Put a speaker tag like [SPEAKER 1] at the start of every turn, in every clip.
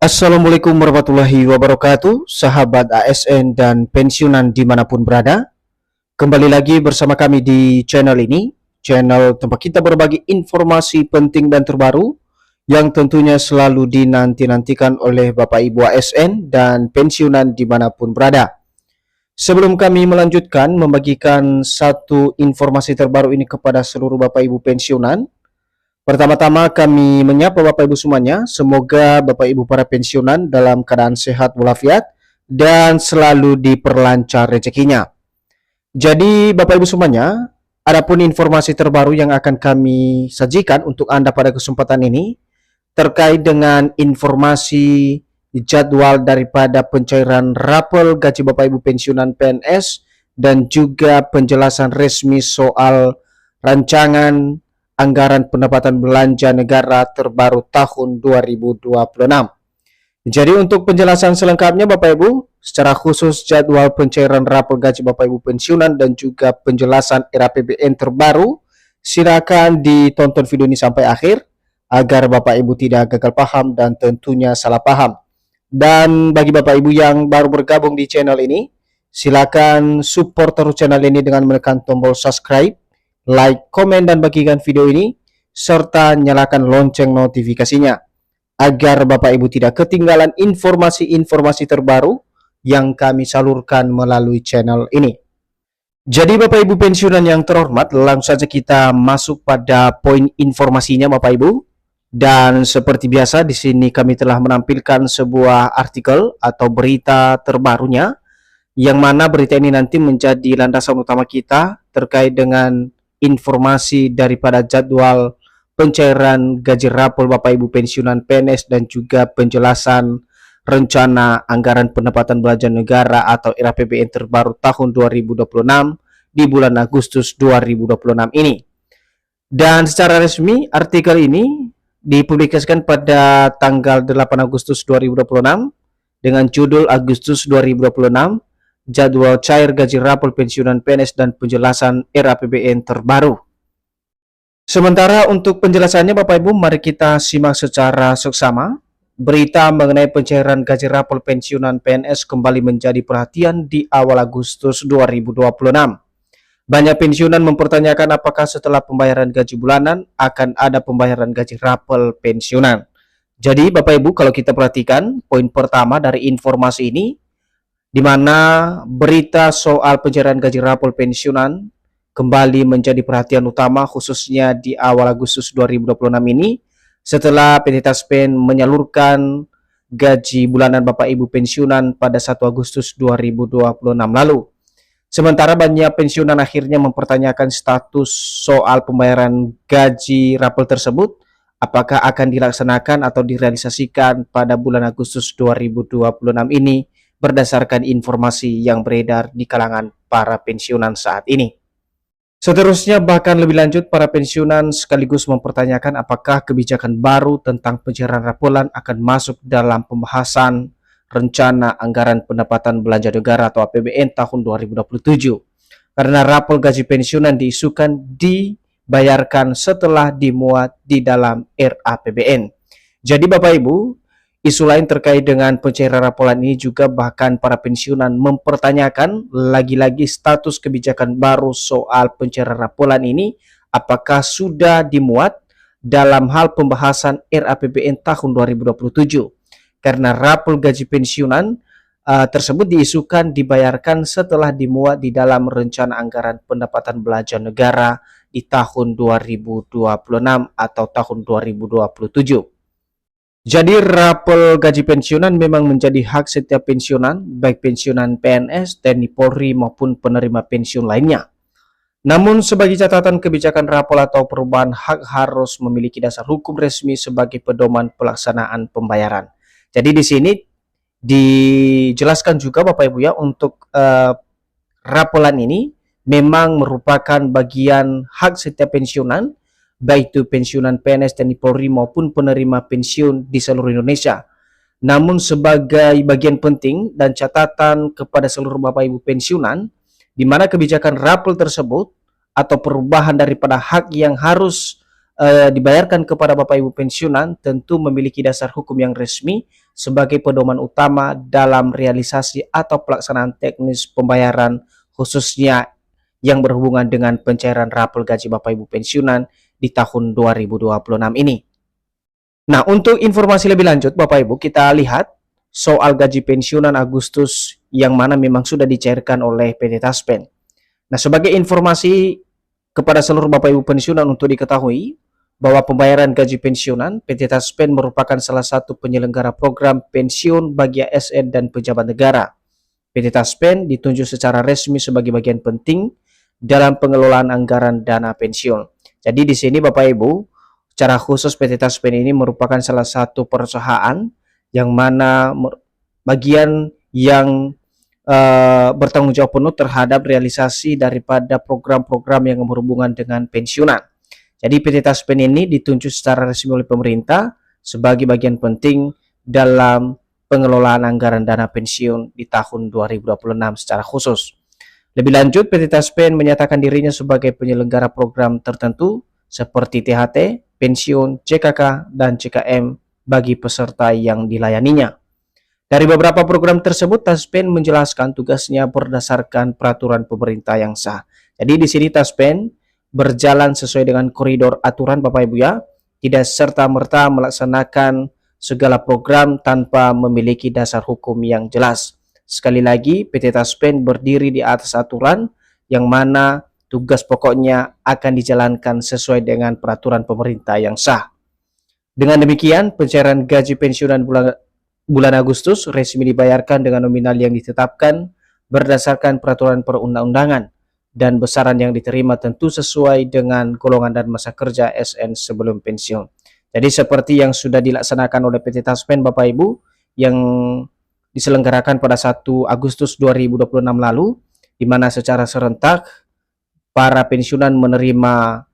[SPEAKER 1] Assalamualaikum warahmatullahi wabarakatuh, sahabat ASN dan pensiunan dimanapun berada. Kembali lagi bersama kami di channel ini, channel tempat kita berbagi informasi penting dan terbaru yang tentunya selalu dinanti-nantikan oleh Bapak Ibu ASN dan pensiunan dimanapun berada. Sebelum kami melanjutkan membagikan satu informasi terbaru ini kepada seluruh Bapak Ibu pensiunan, pertama-tama kami menyapa Bapak Ibu semuanya. Semoga Bapak Ibu para pensiunan dalam keadaan sehat walafiat dan selalu diperlancar rezekinya. Jadi Bapak Ibu semuanya, adapun informasi terbaru yang akan kami sajikan untuk Anda pada kesempatan ini terkait dengan informasi jadwal daripada pencairan rapel gaji Bapak Ibu pensiunan PNS dan juga penjelasan resmi soal rancangan anggaran pendapatan belanja negara terbaru tahun 2026. Jadi untuk penjelasan selengkapnya Bapak Ibu, secara khusus jadwal pencairan rapor gaji Bapak Ibu pensiunan dan juga penjelasan RAPBN terbaru, silakan ditonton video ini sampai akhir agar Bapak Ibu tidak gagal paham dan tentunya salah paham. Dan bagi Bapak Ibu yang baru bergabung di channel ini, silakan support terus channel ini dengan menekan tombol subscribe, like, komen, dan bagikan video ini, serta nyalakan lonceng notifikasinya, agar Bapak Ibu tidak ketinggalan informasi-informasi terbaru yang kami salurkan melalui channel ini. Jadi Bapak Ibu pensiunan yang terhormat, langsung saja kita masuk pada poin informasinya Bapak Ibu. Dan seperti biasa di sini kami telah menampilkan sebuah artikel atau berita terbarunya, yang mana berita ini nanti menjadi landasan utama kita terkait dengan informasi daripada jadwal pencairan gaji rapor Bapak Ibu pensiunan PNS dan juga penjelasan rencana anggaran pendapatan belanja negara atau RAPBN terbaru tahun 2026 di bulan Agustus 2026 ini. Dan secara resmi artikel ini dipublikasikan pada tanggal 8 Agustus 2026 dengan judul Agustus 2026 jadwal cair gaji rapor pensiunan PNS dan penjelasan RAPBN terbaru. Sementara untuk penjelasannya Bapak Ibu, mari kita simak secara seksama. Berita mengenai pencairan gaji rapor pensiunan PNS kembali menjadi perhatian di awal Agustus 2026. Banyak pensiunan mempertanyakan apakah setelah pembayaran gaji bulanan akan ada pembayaran gaji rapor pensiunan. Jadi Bapak Ibu, kalau kita perhatikan poin pertama dari informasi ini, di mana berita soal pencairan gaji rapor pensiunan kembali menjadi perhatian utama khususnya di awal Agustus 2026 ini setelah PT Taspen menyalurkan gaji bulanan Bapak Ibu pensiunan pada 1 Agustus 2026 lalu. Sementara banyak pensiunan akhirnya mempertanyakan status soal pembayaran gaji rapor tersebut, apakah akan dilaksanakan atau direalisasikan pada bulan Agustus 2026 ini berdasarkan informasi yang beredar di kalangan para pensiunan saat ini. Seterusnya bahkan lebih lanjut para pensiunan sekaligus mempertanyakan apakah kebijakan baru tentang pencairan raporan akan masuk dalam pembahasan rencana anggaran pendapatan belanja negara atau APBN tahun 2027. Karena rapor gaji pensiunan diisukan dibayarkan setelah dimuat di dalam RAPBN. Jadi Bapak Ibu, isu lain terkait dengan pencairan raporan ini juga bahkan para pensiunan mempertanyakan lagi-lagi status kebijakan baru soal pencairan raporan ini apakah sudah dimuat dalam hal pembahasan RAPBN tahun 2027. Karena rapor gaji pensiunan tersebut diisukan dibayarkan setelah dimuat di dalam rencana anggaran pendapatan belanja negara di tahun 2026 atau tahun 2027. Jadi rapor gaji pensiunan memang menjadi hak setiap pensiunan, baik pensiunan PNS, TNI Polri maupun penerima pensiun lainnya. Namun sebagai catatan kebijakan rapor atau perubahan hak harus memiliki dasar hukum resmi sebagai pedoman pelaksanaan pembayaran. Jadi di sini dijelaskan juga Bapak Ibu ya untuk raporan ini memang merupakan bagian hak setiap pensiunan, baik itu pensiunan PNS, TNI Polri maupun penerima pensiun di seluruh Indonesia. Namun sebagai bagian penting dan catatan kepada seluruh Bapak Ibu pensiunan, di mana kebijakan rapor tersebut atau perubahan daripada hak yang harus dibayarkan kepada Bapak Ibu pensiunan tentu memiliki dasar hukum yang resmi sebagai pedoman utama dalam realisasi atau pelaksanaan teknis pembayaran, khususnya yang berhubungan dengan pencairan rapel gaji Bapak Ibu pensiunan di tahun 2026 ini. Nah, untuk informasi lebih lanjut Bapak Ibu, kita lihat soal gaji pensiunan Agustus yang mana memang sudah dicairkan oleh PT Taspen. Nah, sebagai informasi kepada seluruh Bapak Ibu pensiunan untuk diketahui bahwa pembayaran gaji pensiunan PT Taspen merupakan salah satu penyelenggara program pensiun bagi ASN dan pejabat negara. PT Taspen ditunjuk secara resmi sebagai bagian penting dalam pengelolaan anggaran dana pensiun. Jadi di sini Bapak Ibu, secara khusus PT Taspen ini merupakan salah satu perusahaan yang mana bagian yang bertanggung jawab penuh terhadap realisasi daripada program-program yang berhubungan dengan pensiunan. Jadi PT Taspen ini ditunjuk secara resmi oleh pemerintah sebagai bagian penting dalam pengelolaan anggaran dana pensiun di tahun 2026 secara khusus. Lebih lanjut, PT Taspen menyatakan dirinya sebagai penyelenggara program tertentu seperti THT, pensiun, CKK, dan CKM bagi peserta yang dilayaninya. Dari beberapa program tersebut, Taspen menjelaskan tugasnya berdasarkan peraturan pemerintah yang sah. Jadi di sini Taspen berjalan sesuai dengan koridor aturan Bapak Ibu ya, tidak serta-merta melaksanakan segala program tanpa memiliki dasar hukum yang jelas. Sekali lagi, PT Taspen berdiri di atas aturan yang mana tugas pokoknya akan dijalankan sesuai dengan peraturan pemerintah yang sah. Dengan demikian, pencairan gaji pensiunan bulan Agustus resmi dibayarkan dengan nominal yang ditetapkan berdasarkan peraturan perundang-undangan dan besaran yang diterima tentu sesuai dengan golongan dan masa kerja ASN sebelum pensiun. Jadi seperti yang sudah dilaksanakan oleh PT Taspen Bapak Ibu yang diselenggarakan pada 1 Agustus 2026 lalu, di mana secara serentak para pensiunan menerima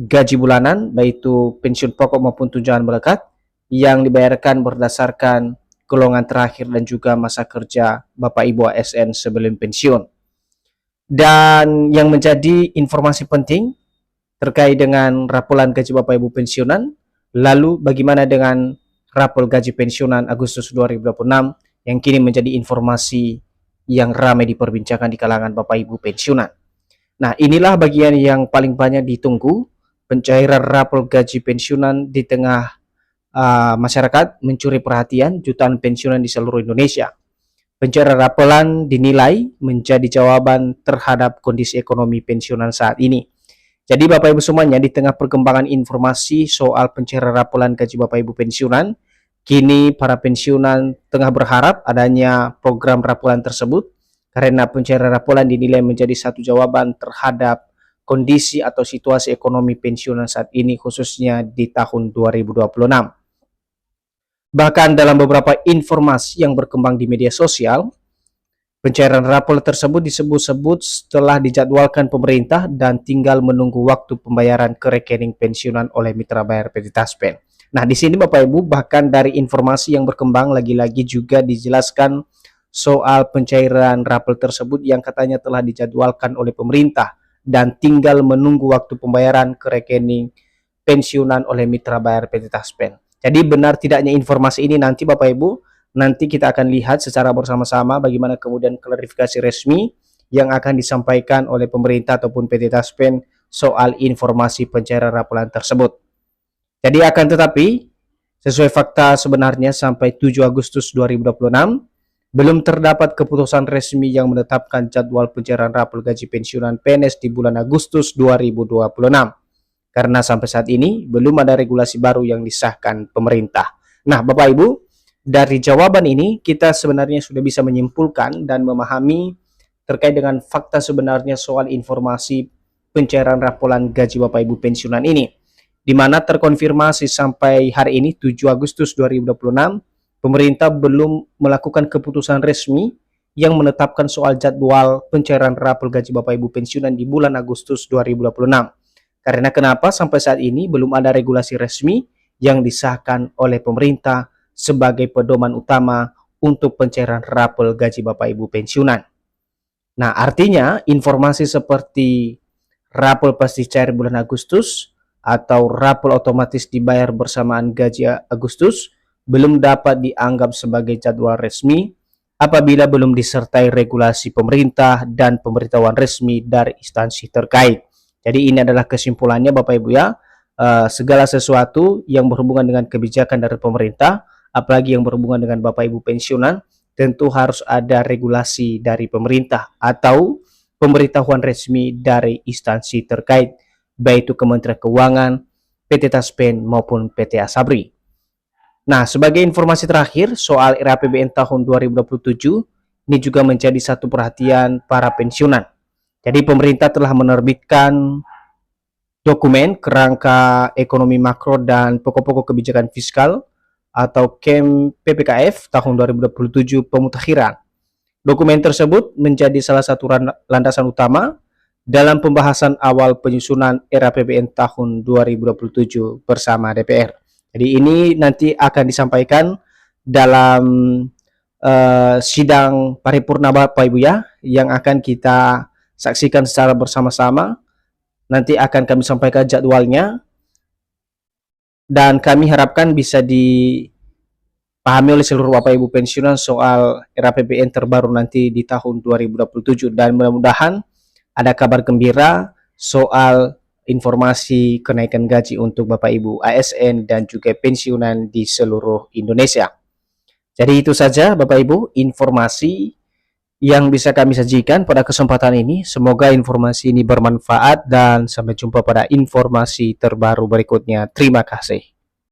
[SPEAKER 1] gaji bulanan, baik itu pensiun pokok maupun tunjangan melekat, yang dibayarkan berdasarkan golongan terakhir dan juga masa kerja Bapak Ibu ASN sebelum pensiun. Dan yang menjadi informasi penting terkait dengan rapolan gaji Bapak Ibu pensiunan, lalu bagaimana dengan rapor gaji pensiunan Agustus 2026 yang kini menjadi informasi yang ramai diperbincangkan di kalangan Bapak Ibu pensiunan. Nah, inilah bagian yang paling banyak ditunggu, pencairan rapor gaji pensiunan di tengah masyarakat mencuri perhatian jutaan pensiunan di seluruh Indonesia. Pencairan rapolan dinilai menjadi jawaban terhadap kondisi ekonomi pensiunan saat ini. Jadi Bapak Ibu semuanya, di tengah perkembangan informasi soal pencairan rapolan gaji Bapak Ibu pensiunan, kini para pensiunan tengah berharap adanya program rapolan tersebut karena pencairan rapolan dinilai menjadi satu jawaban terhadap kondisi atau situasi ekonomi pensiunan saat ini, khususnya di tahun 2026. Bahkan dalam beberapa informasi yang berkembang di media sosial, pencairan rapor tersebut disebut-sebut setelah dijadwalkan pemerintah dan tinggal menunggu waktu pembayaran ke rekening pensiunan oleh mitra bayar PT Taspen. Nah, di sini Bapak Ibu, bahkan dari informasi yang berkembang lagi-lagi juga dijelaskan soal pencairan rapor tersebut yang katanya telah dijadwalkan oleh pemerintah dan tinggal menunggu waktu pembayaran ke rekening pensiunan oleh mitra bayar PT Taspen. Jadi benar tidaknya informasi ini nanti Bapak Ibu, nanti kita akan lihat secara bersama-sama bagaimana kemudian klarifikasi resmi yang akan disampaikan oleh pemerintah ataupun PT Taspen soal informasi pencairan raporan tersebut. Jadi akan tetapi, sesuai fakta sebenarnya sampai 7 Agustus 2026, belum terdapat keputusan resmi yang menetapkan jadwal pencairan rapor gaji pensiunan PNS di bulan Agustus 2026. Karena sampai saat ini belum ada regulasi baru yang disahkan pemerintah. Nah, Bapak Ibu, dari jawaban ini kita sebenarnya sudah bisa menyimpulkan dan memahami terkait dengan fakta sebenarnya soal informasi pencairan raporan gaji Bapak Ibu pensiunan ini, di mana terkonfirmasi sampai hari ini 7 Agustus 2026 pemerintah belum melakukan keputusan resmi yang menetapkan soal jadwal pencairan rapor gaji Bapak Ibu pensiunan di bulan Agustus 2026. Karena kenapa sampai saat ini belum ada regulasi resmi yang disahkan oleh pemerintah sebagai pedoman utama untuk pencairan rapor gaji Bapak Ibu pensiunan. Nah, artinya informasi seperti rapor pasti cair bulan Agustus atau rapor otomatis dibayar bersamaan gaji Agustus belum dapat dianggap sebagai jadwal resmi apabila belum disertai regulasi pemerintah dan pemberitahuan resmi dari instansi terkait. Jadi ini adalah kesimpulannya Bapak Ibu ya. Segala sesuatu yang berhubungan dengan kebijakan dari pemerintah, apalagi yang berhubungan dengan Bapak Ibu pensiunan, tentu harus ada regulasi dari pemerintah atau pemberitahuan resmi dari instansi terkait, baik itu Kementerian Keuangan, PT Taspen maupun PT Asabri. Nah, sebagai informasi terakhir soal RAPBN tahun 2027, ini juga menjadi satu perhatian para pensiunan. Jadi pemerintah telah menerbitkan dokumen kerangka ekonomi makro dan pokok-pokok kebijakan fiskal atau KEM PPKF tahun 2027 pemutakhiran. Dokumen tersebut menjadi salah satu landasan utama dalam pembahasan awal penyusunan RAPBN tahun 2027 bersama DPR. Jadi ini nanti akan disampaikan dalam sidang paripurna Bapak Ibu ya, yang akan kita saksikan secara bersama-sama. Nanti akan kami sampaikan jadwalnya, dan kami harapkan bisa dipahami oleh seluruh Bapak Ibu pensiunan soal RAPBN terbaru nanti di tahun 2027, dan mudah-mudahan ada kabar gembira soal informasi kenaikan gaji untuk Bapak Ibu ASN dan juga pensiunan di seluruh Indonesia. Jadi itu saja Bapak Ibu informasi yang bisa kami sajikan pada kesempatan ini. Semoga informasi ini bermanfaat dan sampai jumpa pada informasi terbaru berikutnya. Terima kasih.